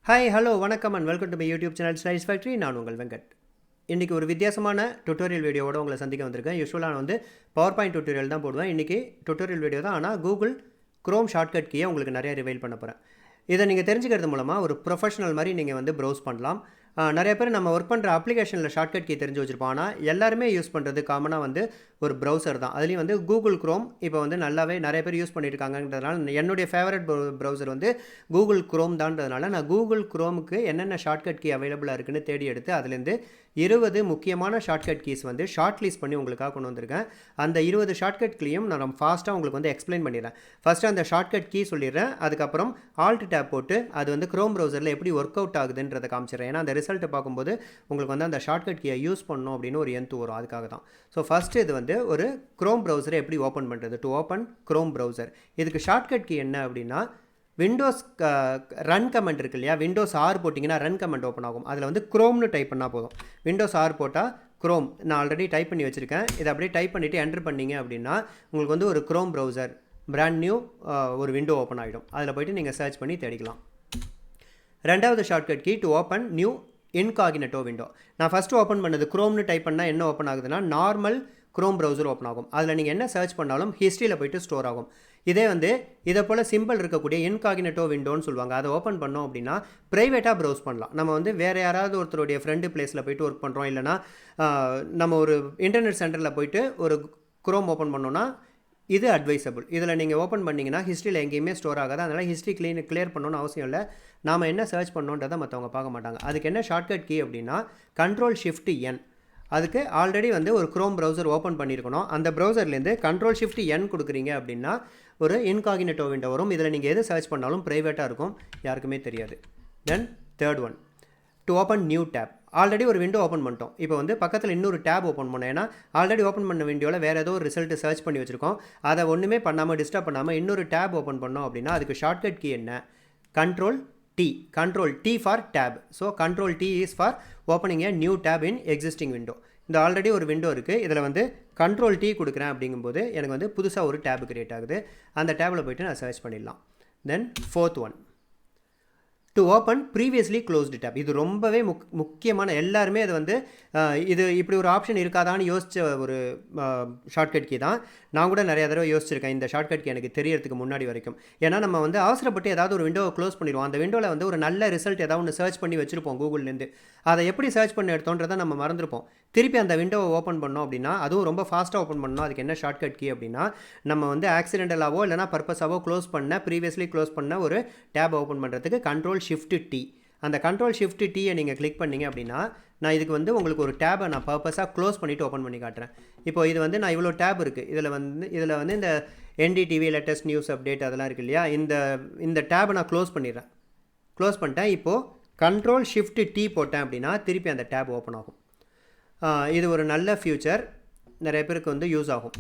Hi hello வணக்கம் and welcome to my YouTube channel slice factory. நான் உங்கள் வெங்கட். இன்றைக்கி ஒரு வித்தியாசமான டுட்டோரியல் வீடியோவோட உங்களை சந்திக்க வந்திருக்கேன். யூஸ்வலாக நான் பவர் பாயிண்ட் டுட்டோரியல் தான் போடுவேன். இன்றைக்கி டுட்டோரியல் வீடியோ தான், ஆனால் கூகுள் க்ரோம் ஷார்ட்கட் கீயை உங்களுக்கு நிறைய ரிவைல் பண்ண போகிறேன். இதை நீங்கள் தெரிஞ்சுக்கிறது மூலமாக ஒரு ப்ரொஃபஷனல் மாதிரி நீங்கள் ப்ரௌஸ் பண்ணலாம். நிறைய பேர் நம்ம ஒர்க் பண்ணுற அப்ளிகேஷனில் ஷார்ட்கட் கீ தெரிஞ்சு வச்சுருப்போம். ஆனால் எல்லாருமே யூஸ் பண்ணுறது காமனாக ஒரு ப்ரௌசர் தான். அதுலேயும் கூகுள் க்ரோம் இப்போ நல்லாவே நிறைய பேர் யூஸ் பண்ணியிருக்காங்கன்றதுனால என்னுடைய ஃபேவரட் ப்ரௌசர் கூகுள் க்ரோம் தான்றதுனால நான் கூகுள் க்ரோமுக்கு என்னென்ன ஷார்ட்கட் கீ அவைலபிளாக இருக்குன்னு தேடி எடுத்து அதுலேருந்து 20 முக்கியமான ஷார்ட்கட் கீஸ் ஷார்ட் லிஸ்ட் பண்ணி உங்களுக்காக கொண்டு வந்திருக்கேன். அந்த 20 ஷார்ட்கட் கீயும் நான் ஃபாஸ்ட்டாக உங்களுக்கு எக்ஸ்பிளைன் பண்ணிடுறேன். ஃபஸ்ட்டு அந்த ஷார்ட்கட் கீ சொல்லிடுறேன். அதுக்கப்புறம் ஆல்ட் டேப் போட்டு அது க்ரோம் ப்ரௌசரில் எப்படி ஒர்க் அவுட் ஆகுதுன்றதை காமிச்சிடுறேன். ஏன்னா அந்த ரிசல்ட்டை பார்க்கும்போது உங்களுக்கு அந்த ஷார்ட்கட் கீயை யூஸ் பண்ணணும் அப்படின்னு ஒரு எந்து வரும். அதுக்காக தான். ஸோ ஃபஸ்ட்டு இது ஒரு க்ரோம் ப்ரௌசரை எப்படி ஓப்பன் பண்ணுறது, டு ஓப்பன் க்ரோம் ப்ரௌசர். இதுக்கு ஷார்ட்கட் கீ என்ன அப்படின்னா, விண்டோஸ் ரன் கமெண்ட் இருக்கு இல்லையா, விண்டோஸ் ஆர் போட்டிங்கன்னா ரன் கமெண்ட் ஓப்பன் ஆகும். அதில் க்ரோம்னு டைப் பண்ணால் போதும். விண்டோஸ் ஆர் போட்டால் க்ரோம் நான் ஆல்ரெடி டைப் பண்ணி வச்சுருக்கேன். இதை அப்படியே டைப் பண்ணிவிட்டு என்ட்ரு பண்ணிங்க அப்படின்னா உங்களுக்கு ஒரு க்ரோம் ப்ரௌசர் பிராண்ட் நியூ ஒரு விண்டோ ஓப்பன் ஆகிடும். அதில் போய்ட்டு நீங்கள் சர்ச் பண்ணி தேடிக்கலாம். ரெண்டாவது shortcut key to open new incognito window. நான் ஃபஸ்ட்டு ஓப்பன் பண்ணது க்ரோம்னு டைப் பண்ணால் என்ன ஓப்பன் ஆகுதுன்னா நார்மல் க்ரோம் ப்ரௌசர் ஓப்பன் ஆகும். அதில் நீங்கள் என்ன சர்ச் பண்ணாலும் ஹிஸ்ட்ரியில் போய்ட்டு ஸ்டோர் ஆகும். இதே இதை போல் சிம்பிள் இருக்கக்கூடிய incognito விண்டோன்னு சொல்லுவாங்க. அதை ஓப்பன் பண்ணோம் அப்படின்னா ப்ரைவேட்டாக ப்ரௌஸ் பண்ணலாம். நம்ம வேறு யாராவது ஒருத்தருடைய ஃப்ரெண்டு பிளேஸில் போய்ட்டு ஒர்க் பண்ணுறோம், இல்லைனா நம்ம ஒரு இன்டர்நெட் சென்டரில் போய்ட்டு ஒரு க்ரோம் ஓப்பன் பண்ணோன்னா இது அட்வைசபிள். இதில் நீங்கள் ஓப்பன் பண்ணிங்கன்னா ஹிஸ்ட்ரியில் எங்கேயுமே ஸ்டோர் ஆகாது. அதனால் ஹிஸ்ட்ரி கிளியர் பண்ணணும்னு அவசியம் இல்லை. நாம் என்ன சர்ச் பண்ணோன்றதை மற்றவங்க பார்க்க மாட்டாங்க. அதுக்கு என்ன ஷார்ட்கட் கீ அப்படின்னா Ctrl+Shift+N. அதுக்கு ஆல்ரெடி ஒரு க்ரோம் ப்ரௌசர் ஓப்பன் பண்ணியிருக்கணும். அந்த ப்ரௌசர்லேருந்து Ctrl+Shift+N கொடுக்குறீங்க அப்படின்னா ஒரு incognito விண்டோ வரும். இதில் நீங்கள் எது சர்ச் பண்ணாலும் ப்ரைவேட்டாக இருக்கும், யாருக்குமே தெரியாது. Then third one, to open new tab. Already ஒரு விண்டோ ஓப்பன் பண்ணிட்டோம். இப்போ பக்கத்தில் இன்னொரு டேப் ஓப்பன் பண்ணோம். ஏன்னா ஆல்ரெடி ஓப்பன் பண்ண விண்டோவில் வேறு ஏதோ ஒரு ரிசல்ட்டு சர்ச் பண்ணி வச்சுருக்கோம். அதை ஒன்றுமே பண்ணாமல் டிஸ்டர்ப் பண்ணாமல் இன்னொரு டேப் ஓப்பன் பண்ணோம் அப்படின்னா அதுக்கு ஷார்ட்கட் கீ என்ன, Ctrl T for tab. So Ctrl T is for opening a new tab in existing window. இந்த ஆல்ரெடி ஒரு விண்டோ இருக்குது, இதில் Ctrl T கொடுக்குறேன் அப்படிங்கும்போது எனக்கு புதுசாக ஒரு டேப் கிரியேட் ஆகுது. அந்த டேப்பில் போய்ட்டு நான் சர்ச் பண்ணிடலாம். Then fourth one, to open previously closed tab. இது ரொம்பவே முக்கியமான, எல்லாருமே அது இது இப்படி ஒரு ஆப்ஷன் இருக்காதான்னு யோசித்த ஒரு ஷார்ட்கட் கீ தான். நான் கூட நிறைய தடவை யோசிச்சிருக்கேன் இந்த ஷார்ட்கட் கீ எனக்கு தெரியறதுக்கு முன்னாடி வரைக்கும். ஏன்னா நம்ம அவசரப்பட்டு ஏதாவது ஒரு விண்டோவை க்ளோஸ் பண்ணிடுவோம். அந்த விண்டோவில் ஒரு நல்ல ரிசல்ட் ஏதாவது ஒன்று சர்ச் பண்ணி வச்சுருப்போம் கூகுள்லேருந்து. அதை எப்படி சர்ச் பண்ணி எடுத்தோன்றதை நம்ம மறந்துருப்போம். திருப்பி அந்த விண்டோவை ஓப்பன் பண்ணோம் அப்படின்னா, அதுவும் ரொம்ப ஃபாஸ்ட்டாக ஓப்பன் பண்ணணும். அதுக்கு என்ன ஷார்ட்கட் கீ அப்படின்னா, நம்ம ஆக்சிடென்டலாவோ இல்லைனா பர்பஸாவோ க்ளோஸ் பண்ண ப்ரீவியஸ்லி க்ளோஸ் பண்ண ஒரு டேப் ஓப்பன் பண்ணுறதுக்கு Ctrl+Shift+T. அந்த Ctrl+Shift+Tயை நீங்கள் கிளிக் பண்ணிங்க அப்படின்னா நான் இதுக்கு உங்களுக்கு ஒரு டேபை நான் பர்பஸாக க்ளோஸ் பண்ணிவிட்டு ஓப்பன் பண்ணி காட்டுறேன். இப்போ இது நான் இவ்வளோ டேப் இருக்குது. இதில் இந்த NDTV லேட்டஸ்ட் நியூஸ் அப்டேட் அதெல்லாம் இருக்குது இல்லையா, இந்த டேபை நான் க்ளோஸ் பண்ணிடுறேன். க்ளோஸ் பண்ணிட்டேன். இப்போது Ctrl+Shift+T போட்டேன் அப்படின்னா திருப்பி அந்த டேப் ஓப்பன் ஆகும். இது ஒரு நல்ல ஃபியூச்சர், நிறைய பேருக்கு யூஸ் ஆகும்.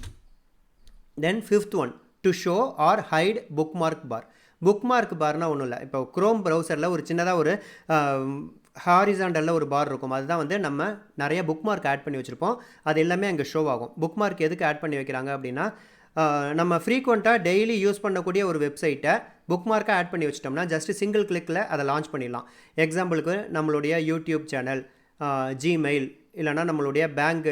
Then fifth one, to show or hide bookmark bar. Bookmark பார்னால் ஒன்றும் இல்லை. இப்போ க்ரோம் ப்ரௌசரில் ஒரு சின்னதாக ஒரு ஹாரிசாண்டலில் ஒரு பார் இருக்கும். அதுதான் நம்ம நிறைய புக்மார்க் ஆட் பண்ணி வச்சுருப்போம். அது எல்லாமே அங்கே ஷோ ஆகும். புக்மார்க் எதுக்கு ஆட் பண்ணி வைக்கிறாங்க அப்படின்னா, நம்ம ஃப்ரீக்வெண்ட்டாக டெய்லி யூஸ் பண்ணக்கூடிய ஒரு வெப்சைட்டை புக்மார்க்காக ஆட் பண்ணி வச்சிட்டோம்னா ஜஸ்ட் சிங்கிள் கிளிக்கில் அதை லான்ச் பண்ணிடலாம். எக்ஸாம்பிளுக்கு நம்மளுடைய யூடியூப் சேனல், ஜிமெயில், இல்லைனா நம்மளுடைய பேங்க்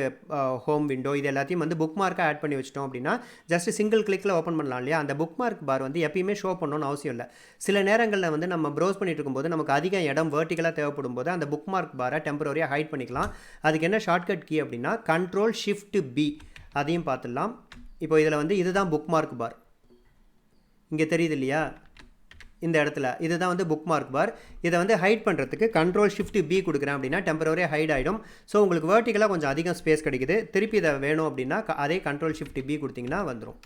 ஹோம் விண்டோ, இது எல்லாத்தையும் புக்மார்க்காக ஆட் பண்ணி வச்சிட்டோம் அப்படின்னா ஜஸ்ட் சிங்கிள் கிளிக்கில் ஓப்பன் பண்ணலாம் இல்லையா. அந்த புக்மார்க் பார் எப்பயுமே ஷோ பண்ணணும்னு அவசியம் இல்லை. சில நேரங்களில் நம்ம ப்ரௌஸ் பண்ணிட்டு இருக்கும்போது நமக்கு அதிக இடம் வெர்டிகலாக தேவைப்படும் போது அந்த புக்மார்க் பாரை டெம்பரரியாக ஹைட் பண்ணிக்கலாம். அதுக்கு என்ன ஷார்ட்கட் கீ அப்படின்னா Ctrl+Shift+B. அதையும் பார்த்துடலாம். இப்போ இதில் இதுதான் புக்மார்க் பார். இங்கே தெரியுது இல்லையா, இந்த இடத்துல இதுதான் புக்மார்க் பார். இதை ஹைட் பண்ணுறதுக்கு Ctrl+Shift+B கொடுக்குறேன் அப்படின்னா டெம்பரரியாக ஹைட் ஆகிடும். ஸோ உங்களுக்கு வெர்டிகலாக கொஞ்சம் அதிகம் ஸ்பேஸ் கிடைக்குது. திருப்பி இதை வேணும் அப்படின்னா அதே Ctrl+Shift+B கொடுத்தீங்கன்னா வந்துடும்.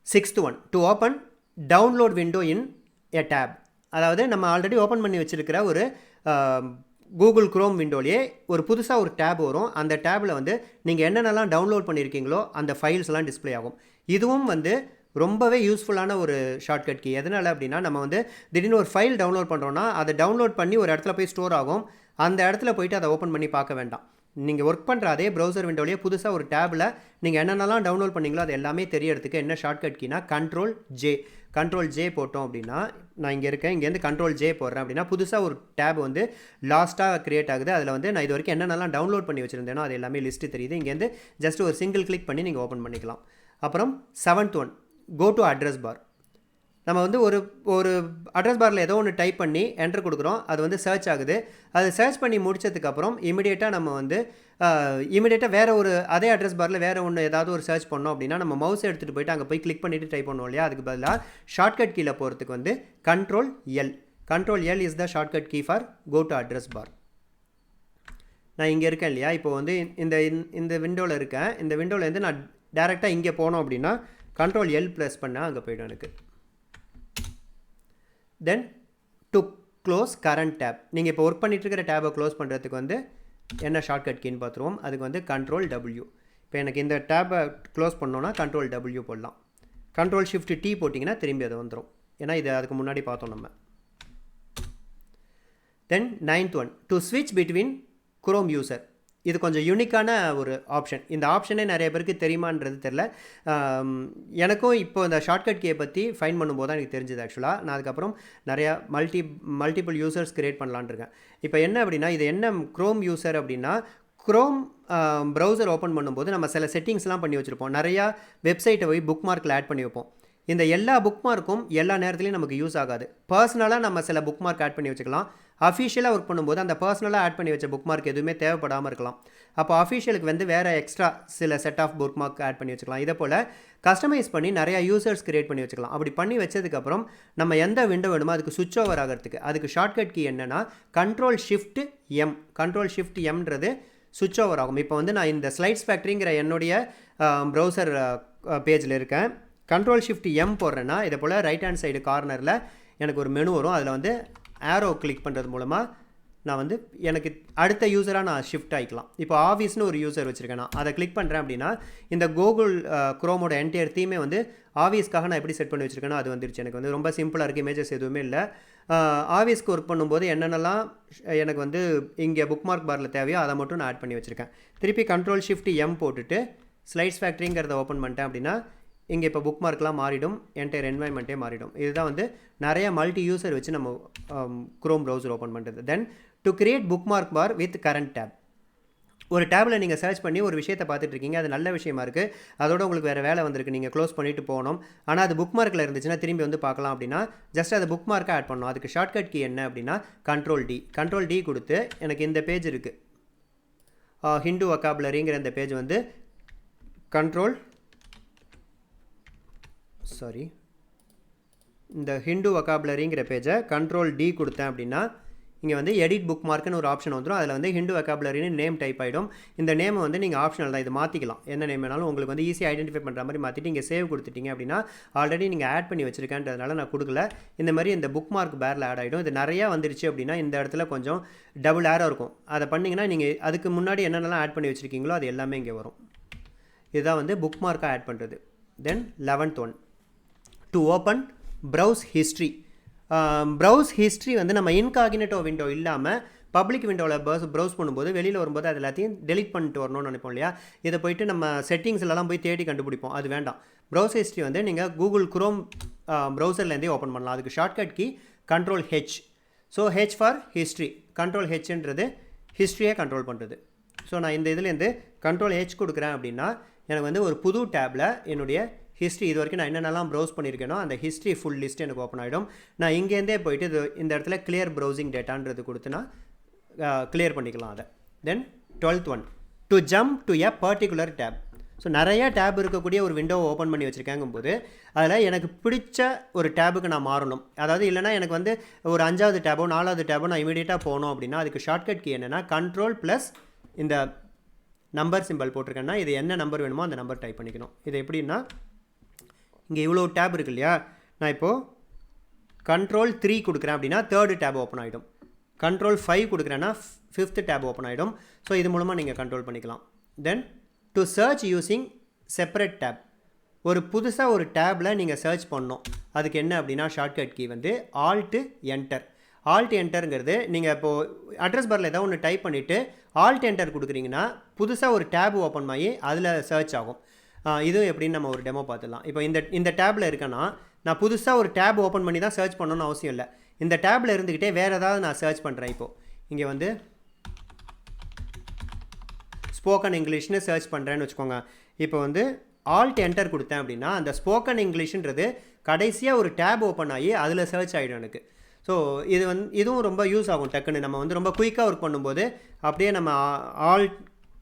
Sixth one, to open download window in a tab. அதாவது நம்ம ஆல்ரெடி ஓப்பன் பண்ணி வச்சுருக்கிற ஒரு கூகுள் க்ரோம் விண்டோலேயே ஒரு புதுசாக ஒரு டேப் வரும். அந்த டேப்பில் நீங்கள் என்னென்னலாம் டவுன்லோட் பண்ணியிருக்கீங்களோ அந்த ஃபைல்ஸ்லாம் டிஸ்பிளே ஆகும். இதுவும் ரொம்பவே யூஸ்ஃபுல்லான ஒரு ஷார்ட்கட் கீ. எதனால் அப்படின்னா, நம்ம திடீர்னு ஒரு ஃபைல் டவுன்லோட் பண்ணுறோன்னா அதை டவுன்லோட் பண்ணி ஒரு இடத்துல போய் ஸ்டோர் ஆகும். அந்த இடத்துல போய்ட்டு அதை ஓப்பன் பண்ணி பார்க்க வேண்டாம். நீங்கள் ஒர்க் பண்ணுற அதே ப்ரௌசர் விண்டோலேயே புதுசாக ஒரு டேபில் நீங்கள் என்னென்னலாம் டவுன்லோட் பண்ணிங்களோ அது எல்லாமே தெரியறதுக்கு என்ன ஷார்ட்கட் கீனா கண்ட்ரோல் ஜே போட்டோம் அப்படின்னா நான் இங்கே இருக்கேன், இங்கேருந்து கண்ட்ரோல் ஜே போடுறேன் அப்படின்னா புதுசாக ஒரு டேப் வந்து லாஸ்ட்டாக க்ரியேட் ஆகுது. அதில் வந்து நான் இது வரைக்கும் என்னென்னலாம் டவுன்லோட் பண்ணி வச்சுருந்தேனோ அது எல்லாமே லிஸ்ட்டு தெரியுது. இங்கேருந்து ஜஸ்ட் ஒரு சிங்கிள் கிளிக் பண்ணி நீங்கள் ஓப்பன் பண்ணிக்கலாம். அப்புறம் 7th one, go to address bar. நம்ம வந்து ஒரு அட்ரஸ் பாரில் ஏதோ ஒன்று டைப் பண்ணி என்டர் கொடுக்குறோம், அது வந்து சர்ச் ஆகுது. அது சர்ச் பண்ணி முடிச்சதுக்கப்புறம் இமிடியேட்டாக நம்ம வந்து வேறு ஒரு அதே அட்ரஸ் பாரில் வேறு ஒன்று ஏதாவது ஒரு சர்ச் பண்ணோம் அப்படின்னா நம்ம மவுஸ் எடுத்துகிட்டு போயிட்டு அங்கே போய் கிளிக் பண்ணிவிட்டு டைப் பண்ணோம் இல்லையா, அதுக்கு பதிலாக ஷார்ட்கட் கீழே போகிறதுக்கு வந்து control L is the shortcut key for go to address bar. நான் இங்கே இருக்கேன் இல்லையா, இப்போ வந்து இந்த விண்டோவில் இருக்கேன். இந்த விண்டோவிலேருந்து நான் டேரெக்டாக இங்கே போனோம் அப்படின்னா கண்ட்ரோல் எல் ப்ரெஸ் பண்ணால் அங்கே போய்டும் எனக்கு. Then to close current tape, நீங்கள் இப்போ ஒர்க் பண்ணிட்டு இருக்கிற டேபை க்ளோஸ் பண்ணுறதுக்கு வந்து என்ன ஷார்ட்கட் கீன்னு பார்த்துருவோம். அதுக்கு வந்து கண்ட்ரோல் டபிள்யூ. இப்போ எனக்கு இந்த டேபை க்ளோஸ் பண்ணோன்னா கண்ட்ரோல் டபிள்யூ போடலாம். கண்ட்ரோல் ஷிஃப்ட் டி போட்டிங்கன்னா திரும்பி அது வந்துடும், ஏன்னா இது அதுக்கு முன்னாடி பார்த்தோம் நம்ம. தென் 9th ஒன், டு ஸ்விட்ச் பிட்வீன் குரோம் யூசர். இது கொஞ்சம் யூனிக்கான ஒரு ஆப்ஷன். இந்த ஆப்ஷனே நிறைய பேருக்கு தெரியுமான்றது தெரில. எனக்கும் இப்போ இந்த ஷார்ட்கட் கீயை பற்றி ஃபைன் பண்ணும்போது தான் எனக்கு தெரிஞ்சது. ஆக்சுவலாக நான் அதுக்கப்புறம் நிறையா மல்டிபிள் யூசர்ஸ் க்ரியேட் பண்ணலான்னு இருக்கேன். இப்போ என்ன அப்படின்னா, இது என்ன க்ரோம் யூசர் அப்படின்னா, க்ரோம் ப்ரௌசர் ஓப்பன் பண்ணும்போது நம்ம சில செட்டிங்ஸ்லாம் பண்ணி வச்சுருப்போம். நிறையா வெப்சைட்டை போய் புக்மார்க்கில் ஆட் பண்ணி வைப்போம். இந்த எல்லா புக்மார்க்கும் எல்லா நேரத்துலையும் நமக்கு யூஸ் ஆகாது. பர்சனலாக நம்ம சில புக்மார்க் ஆட் பண்ணி வச்சுக்கலாம். அஃபிஷியலாக ஒர்க் பண்ணும்போது அந்த பர்சனலாக ஆட் பண்ணி வச்ச புக்மார்க் எதுவுமே தேவைப்படாமல் இருக்கலாம். அப்போ அஃபிஷியலுக்கு வந்து வேறு எக்ஸ்ட்ரா சில செட் ஆஃப் புக்மார்க் ஆட் பண்ணி வச்சுக்கலாம். இதை போல் கஸ்டமைஸ் பண்ணி நிறையா யூசர்ஸ் க்ரியேட் பண்ணி வச்சுக்கலாம். அப்படி பண்ணி வச்சதுக்கப்புறம் நம்ம எந்த விண்டோ வேணுமோ அதுக்கு சுவிட்ச் ஓவர் ஆகிறதுக்கு அதுக்கு ஷார்ட்கட் கீ என்னென்னா கண்ட்ரோல் ஷிஃப்ட் எம்ன்றது சுவிட்ச் ஓவர் ஆகும். இப்போ வந்து நான் இந்த ஸ்லைட்ஸ் ஃபேக்ட்ரிங்கிற என்னுடைய ப்ரௌசர் பேஜில் இருக்கேன். கண்ட்ரோல் ஷிஃப்ட் எம் போடுறேன்னா இதை போல் ரைட் ஹேண்ட் சைடு கார்னரில் எனக்கு ஒரு மெனு வரும். அதில் வந்து ஆரோ கிளிக் பண்ணுறது மூலமாக நான் வந்து எனக்கு அடுத்த யூஸராக நான் ஷிஃப்ட் ஆகிக்கலாம். இப்போ ஆஃபீஸ்னு ஒரு யூஸர் வச்சுருக்கேன், நான் அதை கிளிக் பண்ணுறேன் அப்படின்னா இந்த கூகுள் குரோமோட என்டையர் தீமே வந்து ஆஃபீஸ்க்காக நான் எப்படி செட் பண்ணி வச்சுருக்கேனோ அது வந்துருச்சு. எனக்கு வந்து ரொம்ப சிம்பிளாக இருக்குது, இமேஜஸ் எதுவுமே இல்லை. ஆஃபீஸ்க்கு ஒர்க் பண்ணும்போது என்னென்னலாம் எனக்கு வந்து இங்கே புக்மார்க் பாரில் தேவையோ அதை மட்டும் நான் ஆட் பண்ணி வச்சுருக்கேன். திருப்பி கண்ட்ரோல் ஷிஃப்ட் எம் போட்டுட்டு ஸ்லைட்ஸ் ஃபேக்ட்ரிங்கிறத ஓப்பன் பண்ணிட்டேன் அப்படின்னா இங்கே இப்போ புக்மார்க்லாம் மாறிடும், என்டையர் என்வாயன்மெண்ட்டே மாறிடும். இதுதான் வந்து நிறைய மல்டி யூசர் வச்சு நம்ம குரோம் ப்ரௌசர் ஓப்பன் பண்ணுறது. Then to create bookmark bar with current tab. ஒரு டேபில் நீங்கள் சர்ச் பண்ணி ஒரு விஷயத்தை பார்த்துட்டு இருக்கீங்க, அது நல்ல விஷயமா இருக்குது, அதோட உங்களுக்கு வேறு வேலை வந்திருக்கு, நீங்கள் க்ளோஸ் பண்ணிவிட்டு போகணும், ஆனால் அது புக்மார்க்கில் இருந்துச்சுன்னா திரும்பி வந்து பார்க்கலாம் அப்படின்னா ஜஸ்ட் அதை புக்மார்க்கை ஆட் பண்ணணும். அதுக்கு ஷார்ட்கட் கீ என்ன அப்படின்னா கண்ட்ரோல் டி கொடுத்து எனக்கு இந்த பேஜ் இருக்குது, ஹிந்து வொக்காபுலரிங்கிற இந்த பேஜ் வந்து இந்த ஹிந்து வொக்காபுலரிங்கிற பேஜை கண்ட்ரோல் டி கொடுத்தேன் அப்படின்னா இங்கே வந்து எடிட் புக்மார்க்குன்னு ஒரு ஆப்ஷன் வந்துடும். அதில் வந்து ஹிந்து வொக்காபுலரின்னு நேம் டைப் ஆகிடும். இந்த நேமை வந்து நீங்கள் ஆப்ஷனல் தான், இது மாற்றிக்கலாம், என்ன நேம் வேணாலும் உங்களுக்கு வந்து ஈஸியாக ஐடென்டிஃபை பண்ணுற மாதிரி மாற்றிட்டு இங்கே சேவ் கொடுத்துட்டீங்க அப்படின்னா ஆல்ரெடி நீங்கள் ஆட் பண்ணி வச்சுருக்கேன்றதுனால நான் கொடுக்கல. இந்த மாதிரி இந்த புக்மார்க் பேரில் ஆட் ஆகிடும். இது நிறையா வந்துருச்சு அப்படின்னா இந்த இடத்துல கொஞ்சம் டபுள் ஏரோ இருக்கும். அதை பண்ணிங்கன்னா நீங்கள் அதுக்கு முன்னாடி என்னென்னலாம் ஆட் பண்ணி வச்சுருக்கீங்களோ அது எல்லாமே இங்கே வரும். இதுதான் வந்து புக்மார்க்காக ஆட் பண்ணுறது. Then 11th one, to open browse history. Browse history வந்து நம்ம இன்காகினேட்டோ விண்டோ இல்லாமல் பப்ளிக் விண்டோவில் ப்ரௌஸ் பண்ணும்போது வெளியில் வரும்போது அது எல்லாத்தையும் டெலிட் பண்ணிட்டு வரணும்னு நினைப்போம் இல்லையா, இதை போய்ட்டு நம்ம செட்டிங்ஸ்லாம் போய் தேடி கண்டுபிடிப்போம், அது வேண்டாம். ப்ரௌஸ் ஹிஸ்ட்ரி வந்து நீங்கள் கூகுள் குரோம் ப்ரௌசர்லேருந்தே ஓப்பன் பண்ணலாம். அதுக்கு shortcut key control H. So H for history, control ஹெச்ன்றது ஹிஸ்ட்ரியை கண்ட்ரோல் பண்ணுறது. ஸோ நான் இந்த இதுலேருந்து கண்ட்ரோல் ஹெச் கொடுக்குறேன் அப்படின்னா எனக்கு வந்து ஒரு புது டேப்பில் என்னுடைய ஹிஸ்ட்ரி இது வரைக்கும் நான் என்னென்னலாம் ப்ரௌஸ் பண்ணியிருக்கேனோ அந்த ஹிஸ்ட்ரி ஃபுல் லிஸ்ட் எனக்கு ஓப்பன் ஆகிடும். நான் இங்கேருந்தே போயிட்டு இந்த இடத்துல கிளியர் ப்ரௌசிங் டேட்டான்றது கொடுத்துனா கிளியர் பண்ணிக்கலாம் அதை. Then 12th one, to jump to a particular tab. So நிறையா டேப் இருக்கக்கூடிய ஒரு விண்டோவை ஓப்பன் பண்ணி வச்சுருக்கேங்கும்போது அதில் எனக்கு பிடிச்ச ஒரு டேபுக்கு நான் மாறணும். அதாவது இல்லைனா எனக்கு வந்து ஒரு 5வது டேபோ 4வது டேபோ நான் இமீடியட்டாக போகணும் அப்படின்னா அதுக்கு ஷார்ட்கட் கீ என்னென்னா கண்ட்ரோல் ப்ளஸ் இந்த நம்பர் சிம்பிள் போட்டிருக்கேன்னா இது என்ன நம்பர் வேணுமோ அந்த நம்பர் டைப் பண்ணிக்கணும். இது எப்படின்னா இங்கே இவ்வளோ டேப் இருக்கு இல்லையா, நான் இப்போது கண்ட்ரோல் 3 கொடுக்குறேன் அப்படின்னா 3rd டேப் ஓப்பன் ஆகிடும். கண்ட்ரோல் 5 கொடுக்குறேன்னா 5th டேப் ஓப்பன் ஆகிடும். ஸோ இது மூலமாக நீங்கள் கண்ட்ரோல் பண்ணிக்கலாம். Then to search using separate tab. ஒரு புதுசாக ஒரு டேப்பில் நீங்கள் சர்ச் பண்ணணும், அதுக்கு என்ன அப்படின்னா ஷார்ட்கட் கீ வந்து Alt Enter. ஆல்ட் என்டருங்கிறது நீங்கள் இப்போது அட்ரஸ் பாரில் ஏதாவது ஒன்று டைப் பண்ணிவிட்டு ஆல்ட் என்டர் கொடுக்குறீங்கன்னா புதுசாக ஒரு டேப் ஓப்பன் ஆகி அதில் சர்ச் ஆகும். இதுவும் எப்படின்னு நம்ம ஒரு டெமோ பார்த்துடலாம். இப்போ இந்த டேப்பில் இருக்கேன்னா நான் புதுசாக ஒரு டேப் ஓப்பன் பண்ணி தான் சர்ச் பண்ணணும்னு அவசியம் இல்லை. இந்த டேப்பில் இருந்துக்கிட்டே வேறு ஏதாவது நான் சர்ச் பண்ணுறேன். இப்போது இங்கே வந்து ஸ்போக்கன் இங்கிலீஷ்னு சர்ச் பண்ணுறேன்னு வச்சுக்கோங்க. இப்போ வந்து ஆல்ட் என்டர் கொடுத்தேன் அப்படின்னா அந்த ஸ்போக்கன் இங்கிலீஷ்ன்றது கடைசியாக ஒரு டேப் ஓப்பன் ஆகி அதில் சர்ச் ஆகிடும் எனக்கு. ஸோ இதுவும் ரொம்ப யூஸ் ஆகும். டக்குன்னு நம்ம வந்து ரொம்ப குயிக்காக ஒர்க் பண்ணும்போது அப்படியே நம்ம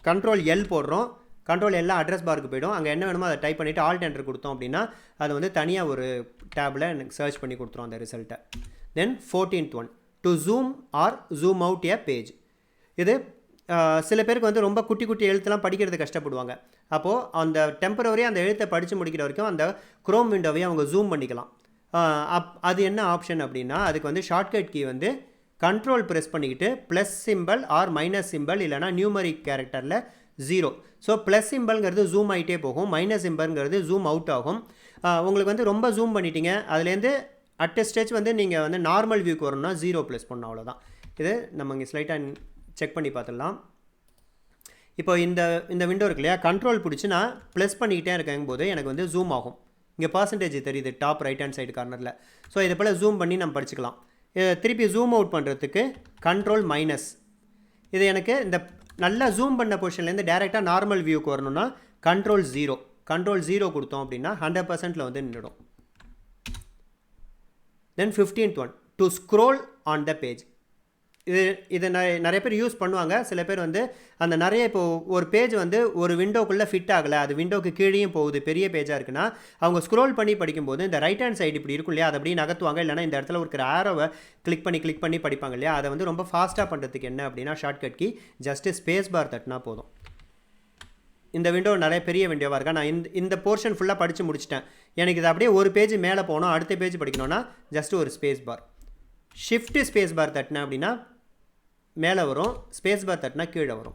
கண்ட்ரோல் எல் போடுறோம், கண்ட்ரோல் எல்லாம் அட்ரஸ் பாருக்கு போய்டும். அங்கே என்ன வேணுமோ அதை டைப் பண்ணிவிட்டு ஆல்ட் என்டர் கொடுத்தோம் அப்படின்னா அது வந்து தனியாக ஒரு டேப்பில் எனக்கு சர்ச் பண்ணி கொடுத்துரும் அந்த ரிசல்ட்டை. Then 14th one, to zoom or zoom out a page. இது சில பேருக்கு வந்து ரொம்ப குட்டி குட்டி எழுத்துலாம் படிக்கிறது கஷ்டப்படுவாங்க. அப்போது அந்த டெம்பரவரியாக அந்த எழுத்தை படித்து முடிக்கிற வரைக்கும் அந்த குரோம் விண்டோவையும் அவங்க ஜூம் பண்ணிக்கலாம். அது என்ன ஆப்ஷன் அப்படின்னா அதுக்கு வந்து ஷார்ட்கட் கீ வந்து கண்ட்ரோல் ப்ரெஸ் பண்ணிக்கிட்டு plus symbol or minus symbol இல்லைனா நியூமரிக் கேரக்டரில் 0. ஸோ ப்ளஸ் சிம்பிள்ங்கிறது ஜூம் ஆகிட்டே போகும், மைனஸ் சிம்பிள்ங்கிறது ஜூம் அவுட் ஆகும். உங்களுக்கு வந்து ரொம்ப ஜூம் பண்ணிட்டீங்க, அதுலேருந்து அட் ஸ்டேஜ் வந்து நீங்கள் வந்து நார்மல் வியூக்கு வரணும்னா 0 ப்ளஸ் பண்ணணும், அவ்வளோதான். இது நம்ம இங்கே ஸ்லைட்டாக செக் பண்ணி பார்த்துடலாம். இப்போ இந்த விண்டோ இருக்கு இல்லையா, கண்ட்ரோல் பிடிச்சி நான் ப்ளஸ் பண்ணிக்கிட்டே இருக்கேங்கும் போது எனக்கு வந்து ஜூம் ஆகும். இங்கே பர்சன்டேஜ் தெரியுது டாப் ரைட் ஹேண்ட் சைடு கார்னரில். ஸோ இதை போல் ஜூம் பண்ணி நம்ம படிச்சுக்கலாம். திருப்பி ஜூம் அவுட் பண்ணுறதுக்கு கண்ட்ரோல் மைனஸ். இது எனக்கு இந்த நல்லா ஜூம் பண்ண பொசிஷன்லேருந்து டேரெக்டாக நார்மல் வியூக்கு வரணும்னா கண்ட்ரோல் 0 கொடுத்தோம் அப்படின்னா 100%ல் வந்து நின்றுடும். தென் 15th one, to scroll on the page. இது நிறைய பேர் யூஸ் பண்ணுவாங்க. சில பேர் வந்து அந்த நிறைய இப்போது ஒரு பேஜ் வந்து ஒரு விண்டோக்குள்ளே ஃபிட் ஆகலை, அது விண்டோக்கு கீழேயும் போகுது, பெரிய பேஜாக இருக்குன்னா அவங்க ஸ்க்ரோல் பண்ணி படிக்கும்போது இந்த ரைட் ஹேண்ட் சைடு இப்படி இருக்கும் இல்லையா, அதை அப்படியே நகர்த்துவாங்க. இல்லைனா இந்த இடத்துல இருக்கிற ஆரோவை கிளிக் பண்ணி படிப்பாங்க இல்லையா. அதை வந்து ரொம்ப ஃபாஸ்ட்டாக பண்ணுறதுக்கு என்ன அப்படின்னா shortcut key just space bar தட்டினா போதும். இந்த விண்டோ நிறைய பெரிய விண்டோவாக இருக்கா, நான் இந்த போர்ஷன் ஃபுல்லாக படித்து முடிச்சிட்டேன், எனக்கு இது அப்படியே ஒரு பேஜ் மேலே போகணும், அடுத்த பேஜ் படிக்கணும்னா ஜஸ்ட்டு ஒரு space bar, shift space bar தட்டினேன் அப்படின்னா மேலே வரும், ஸ்பேஸ் பார் தட்டினா கீழே வரும்.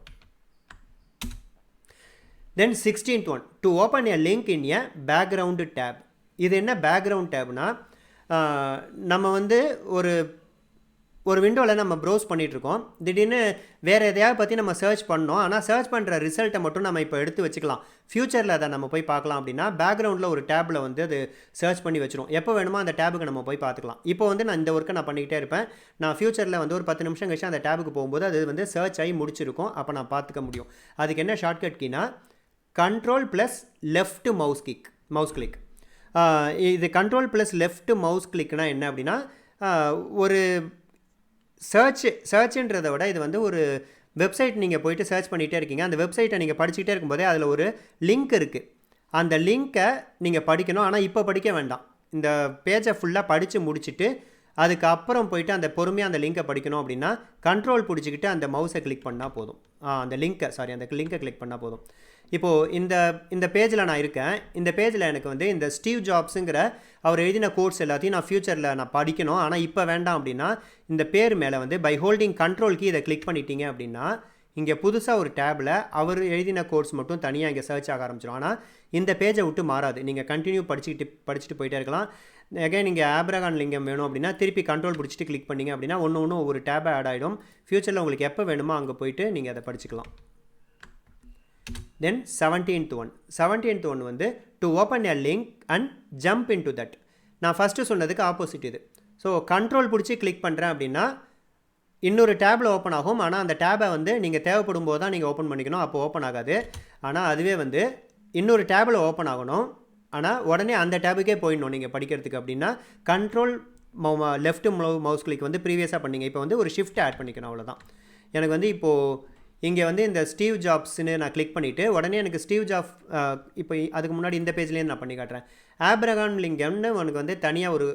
Then 16th one, to open a link in a background tab. இது என்ன பேக்ரவுண்ட் டேப்னா, நம்ம வந்து ஒரு விண்டோவில் நம்ம ப்ரௌஸ் பண்ணிகிட்ருக்கோம், திடீர்னு வேறு எதையாவது பற்றி நம்ம சர்ச் பண்ணோம், ஆனால் சர்ச் பண்ணுற ரிசல்ட்டை மட்டும் நம்ம இப்போ எடுத்து வச்சுக்கலாம், ஃப்யூச்சரில் அதை நம்ம போய் பார்க்கலாம் அப்படின்னா பேக்ரவுண்டில் ஒரு டேப்பில் வந்து அது சர்ச் பண்ணி வச்சிரும். எப்போ வேணுமோ அந்த டேபுக்கு நம்ம போய் பார்த்துக்கலாம். இப்போ வந்து நான் இந்த ஒர்க்கை நான் பண்ணிக்கிட்டே இருப்பேன், நான் ஃப்யூச்சரில் வந்து ஒரு 10 நிமிஷம் கழிச்சு அந்த டேபுக்கு போகும்போது அது வந்து சர்ச் ஆகி முடிச்சிருக்கும், அப்போ நான் பார்த்துக்க முடியும். அதுக்கு என்ன ஷார்ட்கட் கீனா control plus left mouse click. இது கண்ட்ரோல் ப்ளஸ் லெஃப்ட் மவுஸ் கிளிக்னா என்ன அப்படின்னா ஒரு சர்ச்சுன்றதை விட இது வந்து ஒரு வெப்சைட் நீங்கள் போய்ட்டு சர்ச் பண்ணிகிட்டே இருக்கீங்க, அந்த வெப்சைட்டை நீங்கள் படிச்சுக்கிட்டே இருக்கும்போதே அதில் ஒரு லிங்க் இருக்குது, அந்த லிங்க்கை நீங்கள் படிக்கணும். ஆனால் இப்போ படிக்க வேண்டாம், இந்த பேஜை ஃபுல்லாக படித்து முடிச்சுட்டு அதுக்கப்புறம் போய்ட்டு அந்த பொறுமையாக அந்த லிங்க்கை படிக்கணும் அப்படின்னா கண்ட்ரோல் பிடிச்சிக்கிட்டு அந்த மவுஸை கிளிக் பண்ணால் போதும், அந்த லிங்க்கை கிளிக் பண்ணால் போதும். இப்போது இந்த பேஜில் நான் இருக்கேன், இந்த பேஜில் எனக்கு வந்து இந்த ஸ்டீவ் ஜாப்ஸுங்கிற அவர் எழுதின கோட்ஸ் எல்லாத்தையும் நான் ஃப்யூச்சரில் நான் படிக்கணும், ஆனால் இப்போ வேண்டாம் அப்படின்னா இந்த பேர் மேலே வந்து பை ஹோல்டிங் கண்ட்ரோல் கீ இதை கிளிக் பண்ணிட்டீங்க அப்படின்னா இங்கே புதுசாக ஒரு டேபில் அவர் எழுதின கோட்ஸ் மட்டும் தனியாக இங்கே சர்ச் ஆக ஆரம்பிச்சிடும். ஆனால் இந்த பேஜை விட்டு மாறாது, நீங்கள் கண்டினியூ படிச்சுட்டு போயிட்டே இருக்கலாம். அகைன் நீங்கள் ஆப்ரகான் லிங்கம் வேணும் அப்படின்னா திருப்பி கண்ட்ரோல் பிடிச்சிட்டு கிளிக் பண்ணிங்க அப்படின்னா ஒன்று ஒரு டேபை ஆட் ஆகிடும். ஃப்யூச்சரில் உங்களுக்கு எப்போ வேணுமோ அங்கே போய்ட்டு நீங்கள் அதை படிச்சுக்கலாம். தென் 17th ஒன் வந்து to open a link and jump in to that. நான் ஃபஸ்ட்டு சொன்னதுக்கு ஆப்போசிட் இது. ஸோ கண்ட்ரோல் பிடிச்சி கிளிக் பண்ணுறேன் அப்படின்னா இன்னொரு டேபில் ஓப்பன் ஆகும், ஆனால் அந்த டேபை வந்து நீங்கள் தேவைப்படும் போது தான் நீங்கள் ஓப்பன் பண்ணிக்கணும், அப்போ ஓப்பன் ஆகாது. ஆனால் அதுவே வந்து இன்னொரு டேபில் ஓப்பன் ஆகணும், ஆனால் உடனே அந்த டேபுக்கே போயிடணும் நீங்கள் படிக்கிறதுக்கு அப்படின்னா கண்ட்ரோல் லெஃப்ட் மவுஸ் கிளிக் வந்து ப்ரீவியஸாக பண்ணிங்க, இப்போ வந்து ஒரு ஷிஃப்ட் ஆட் பண்ணிக்கணும், அவ்வளோதான். எனக்கு வந்து இப்போது இங்கே வந்து இந்த ஸ்டீவ் ஜாப்ஸ்னு நான் கிளிக் பண்ணிவிட்டு உடனே எனக்கு ஸ்டீவ் ஜாப்ஸ் இப்போ அதுக்கு முன்னாடி இந்த பேஜ்லேயே நான் பண்ணி காட்டுறேன். ஆப்ரகாம் லிங்கம்னு உனக்கு வந்து தனியாக ஒரு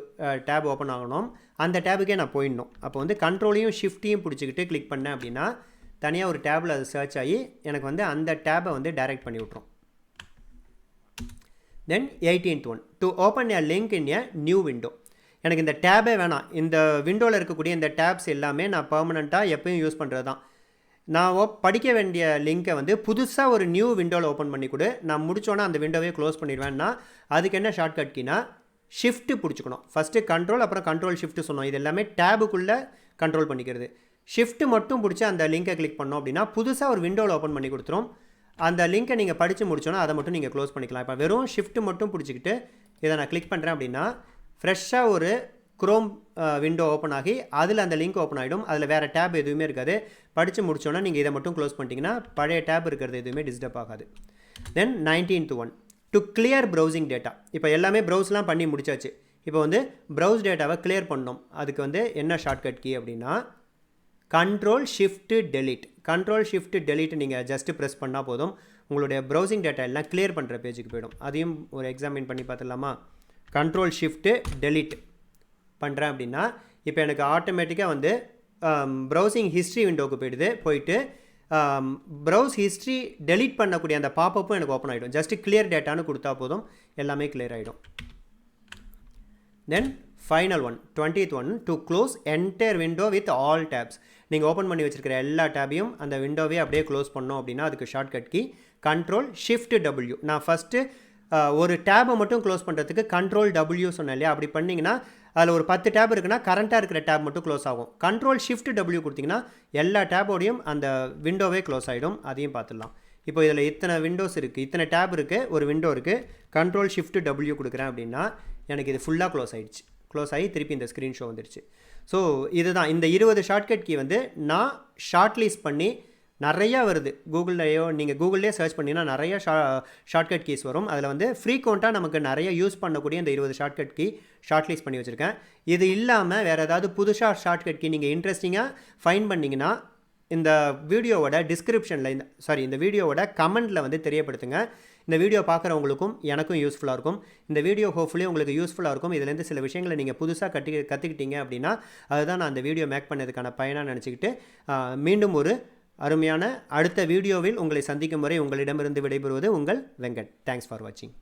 டேப் ஓப்பன் ஆகணும், அந்த டேபுக்கே நான் போயிடணும். அப்போ வந்து கண்ட்ரோலையும் ஷிஃப்ட்டையும் பிடிச்சிக்கிட்டு கிளிக் பண்ணேன் அப்படின்னா தனியாக ஒரு டேபில் அது சர்ச் ஆகி எனக்கு வந்து அந்த டேபை வந்து டைரக்ட் பண்ணி விட்ரும். தென் 18th one, to open a link in a new window. எனக்கு இந்த டேபே வேணாம், இந்த விண்டோவில் இருக்கக்கூடிய இந்த டேப்ஸ் எல்லாமே நான் பர்மனெண்ட்டாக எப்பயும் யூஸ் பண்ணுறது தான். நான் படிக்க வேண்டிய லிங்க்கை வந்து புதுசாக ஒரு நியூ விண்டோவில் ஓப்பன் பண்ணி கொடு, நான் முடித்தோன்னா அந்த விண்டோவே க்ளோஸ் பண்ணிடுவேன்னா அதுக்கு என்ன ஷார்ட்கட் கீனா ஷிஃப்ட்டு பிடிச்சிக்கணும். ஃபஸ்ட்டு கண்ட்ரோல், அப்புறம் கண்ட்ரோல் ஷிஃப்ட்டு சொன்னோம், இது எல்லாமே டேபுக்குள்ளே கண்ட்ரோல் பண்ணிக்கிறது. ஷிஃப்ட் மட்டும் பிடிச்சி அந்த லிங்கை கிளிக் பண்ணோம் அப்படின்னா புதுசாக ஒரு விண்டோவில் ஓப்பன் பண்ணி கொடுத்துரும். அந்த லிங்கை நீங்கள் படித்து முடிச்சோன்னா அதை மட்டும் நீங்கள் க்ளோஸ் பண்ணிக்கலாம். இப்போ வெறும் ஷிஃப்ட் மட்டும் பிடிச்சிக்கிட்டு இதை நான் கிளிக் பண்ணுறேன் அப்படின்னா ஃப்ரெஷ்ஷாக ஒரு குரோம் விண்டோ ஓப்பன் ஆகி அதில் அந்த லிங்க் ஓப்பன் ஆகிடும். அதில் வேறு டேப் எதுவுமே இருக்காது. படித்து முடிச்சோன்னா நீங்கள் இதை மட்டும் க்ளோஸ் பண்ணிட்டீங்கன்னா பழைய டேப் இருக்கிறது எதுவுமே டிஸ்டர்ப் ஆகாது. தென் 19th one to clear browsing data. இப்போ எல்லாமே ப்ரௌஸ்லாம் பண்ணி முடிச்சாச்சு. இப்போ வந்து ப்ரௌஸ் டேட்டாவை கிளியர் பண்ணணும். அதுக்கு வந்து என்ன ஷார்ட்கட் கீ அப்படின்னா control shift delete. Control shift delete நீங்கள் ஜஸ்ட்டு ப்ரெஸ் பண்ணால் போதும். உங்களுடைய ப்ரௌசிங் டேட்டா எல்லாம் கிளியர் பண்ணுற பேஜுக்கு போயிடும். அதையும் ஒரு எக்ஸாமின் பண்ணி பார்த்துடலாமா? கண்ட்ரோல் ஷிஃப்ட்டு டெலிட் பண்ணுறேன் அப்படின்னா இப்போ எனக்கு ஆட்டோமேட்டிக்காக வந்து ப்ரௌசிங் ஹிஸ்ட்ரி விண்டோவுக்கு போயிட்டு ப்ரௌஸ் ஹிஸ்ட்ரி டெலிட் பண்ணக்கூடிய அந்த பாப்பப்பும் எனக்கு ஓப்பன் ஆகிடும். ஜஸ்ட்டு கிளியர் டேட்டான்னு கொடுத்தா போதும், எல்லாமே கிளியர் ஆகிடும். Then final one 20th one to close entire window with all tabs. நீங்கள் ஓப்பன் பண்ணி வச்சுருக்கிற எல்லா டேபையும் அந்த விண்டோவே அப்படியே க்ளோஸ் பண்ணோம் அப்படின்னா அதுக்கு shortcut key control shift W. நான் ஃபஸ்ட்டு ஒரு டேபை மட்டும் க்ளோஸ் பண்ணுறதுக்கு கண்ட்ரோல் டபிள்யூ சொன்னேன் இல்லையா? அப்படி பண்ணிங்கன்னா அதில் ஒரு 10 டேப் இருக்குன்னா கரண்ட்டாக இருக்கிற டேப் மட்டும் க்ளோஸ் ஆகும். கண்ட்ரோல் ஷிஃப்ட் டபிள்யூ கொடுத்திங்கன்னா எல்லா டேபோடையும் அந்த விண்டோவே க்ளோஸ் ஆகிடும். அதையும் பார்த்துடலாம். இப்போ இதில் இத்தனை விண்டோஸ் இருக்குது, இத்தனை டேப் இருக்குது, ஒரு விண்டோ இருக்குது. கண்ட்ரோல் ஷிஃப்ட் டபிள்யூ கொடுக்குறேன் அப்படின்னா எனக்கு இது ஃபுல்லாக க்ளோஸ் ஆகிடுச்சு. க்ளோஸ் ஆகி திருப்பி இந்த ஸ்க்ரீன் ஷோ வந்துடுச்சு. ஸோ இதுதான் இந்த 20 ஷார்ட்கட் கீ வந்து நான் ஷார்ட் லிஸ்ட் பண்ணி நிறையா வருது. கூகுள்லையோ நீங்கள் கூகுள்லேயே சர்ச் பண்ணிங்கன்னா நிறைய ஷார்ட்கட் கீஸ் வரும். அதில் வந்து ஃப்ரீக்வெண்ட்டாக நமக்கு நிறைய யூஸ் பண்ணக்கூடிய இந்த 20 ஷார்ட்கட் கீ ஷார்ட் லிஸ்ட் பண்ணி வச்சுருக்கேன். இது இல்லாமல் வேறு ஏதாவது புதுசாக ஷார்ட்கட் கீ நீங்கள் இன்ட்ரெஸ்டிங்காக ஃபைண்ட் பண்ணிங்கன்னா இந்த வீடியோவோட டிஸ்கிரிப்ஷனில் இந்த வீடியோவோட கமெண்ட்டில் வந்து தெரியப்படுத்துங்க. இந்த வீடியோ பார்க்குறவங்களுக்கும் எனக்கும் யூஸ்ஃபுல்லாக இருக்கும். இந்த வீடியோ ஹோப்ஃபுல்லி உங்களுக்கு யூஸ்ஃபுல்லாக இருக்கும். இதுலேருந்து சில விஷயங்களை நீங்கள் புதுசாக கற்றுக்கிட்டீங்க அப்படின்னா அதுதான் நான் அந்த வீடியோ மேக் பண்ணதுக்கான பயனாக நினச்சிக்கிட்டு மீண்டும் ஒரு அருமையான அடுத்த வீடியோவில் உங்களை சந்திக்கும் வரை உங்களிடமிருந்து விடைபெறுவது உங்கள் வெங்கட். தேங்க்ஸ் ஃபார் வாட்சிங்.